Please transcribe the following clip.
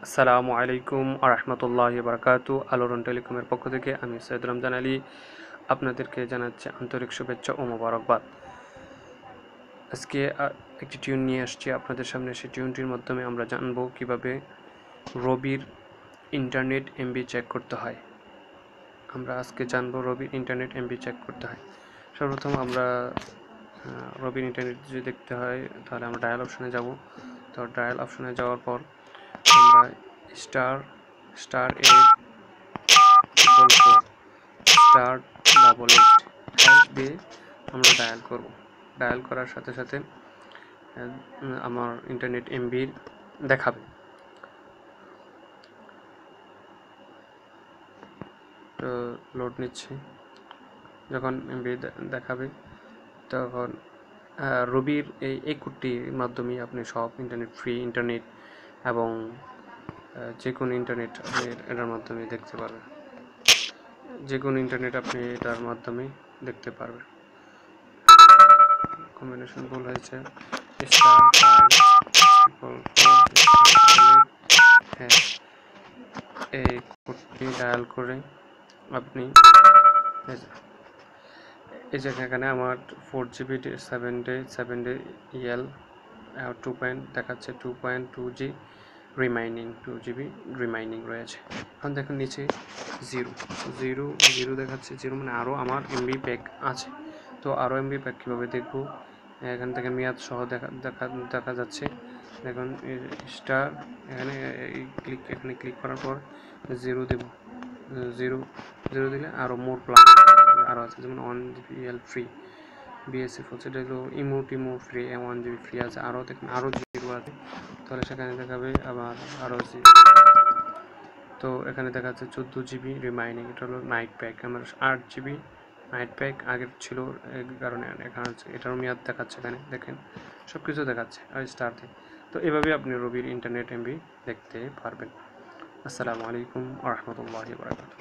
আসসালামু আলাইকুম আরহামতুল্লাহি বারাকাতু। আলোড়ন টেলিকমের পক্ষ থেকে আমি সৈয়দ রমজান আলী আপনাদেরকে জানাচ্ছি আন্তরিক শুভেচ্ছা ও মোবারকবাদ। আজকে একটি টিউন নিয়ে আসছি আপনাদের সামনে। সেই টিউনটির মাধ্যমে আমরা জানব কিভাবে রবির ইন্টারনেট এমবি চেক করতে হয়। আমরা আজকে জানব রবির ইন্টারনেট এমবি চেক করতে হয়। সর্বপ্রথম আমরা রবির ইন্টারনেট যদি দেখতে হয় তাহলে আমরা ডায়াল অপশনে যাব। তো ডায়াল অপশনে যাওয়ার পর আমরা স্টার স্টার 844 স্টার 88 দিয়ে আমরা ডায়াল করব। ডায়াল করার সাথে সাথে আমার ইন্টারনেট এমবি দেখাবে। তো লোড নিচ্ছে, যখন এমবি দেখাবে তখন রবির এই কোডটির মাধ্যমে আপনি সব ইন্টারনেট ফ্রি ইন্টারনেট এবং যে কোনো ইন্টারনেট আপনি এটার মাধ্যমে দেখতে পারবেন। যে কোনো ইন্টারনেট আপনি এটার মাধ্যমে দেখতে পারবেন। কম্বিনেশন ভুল হয়েছে। এই কোডটি ডায়াল করে আপনি এই যে এখানে আমার 4GB 7 ডে EL 2 দেখাচ্ছে, 2.2G রিমাইনিং, 2GB রিমাইনিং রয়েছে। এখন দেখুন নিচে জিরো দেখাচ্ছে। জিরো মানে আরও আমার এমবি প্যাক আছে। তো আরও এমবি প্যাক কীভাবে দেখব? এখান থেকে মেয়াদ সহ দেখা যাচ্ছে। দেখুন স্টার এখানে ক্লিক করার পর জিরো দেব। জিরো দিলে আরও মোর প্লাস আরও আছে, যেমন 1GB EL ফ্রি, বিএসএফ হচ্ছে, এটা হলো টিমো ফ্রি, 1GB ফ্রি আছে। আরও দেখুন আরও জিরো আছে, তাহলে সেখানে দেখাবে আবার আরও জিরো। তো এখানে দেখাচ্ছে 14GB রিমাইনিং, এটা হলো নাইট প্যাক। আমার 8GB নাইট প্যাক আগের ছিল, এই কারণে এখানে এটারও মেয়াদ দেখাচ্ছে। এখানে দেখেন সব কিছু দেখাচ্ছে আর স্টার দিয়ে। তো এভাবে আপনি রবির ইন্টারনেট এমবি দেখতে পারবেন। আসসালামু আলাইকুম ওয়া রাহমাতুল্লাহি ওয়া বারাকাতুহু।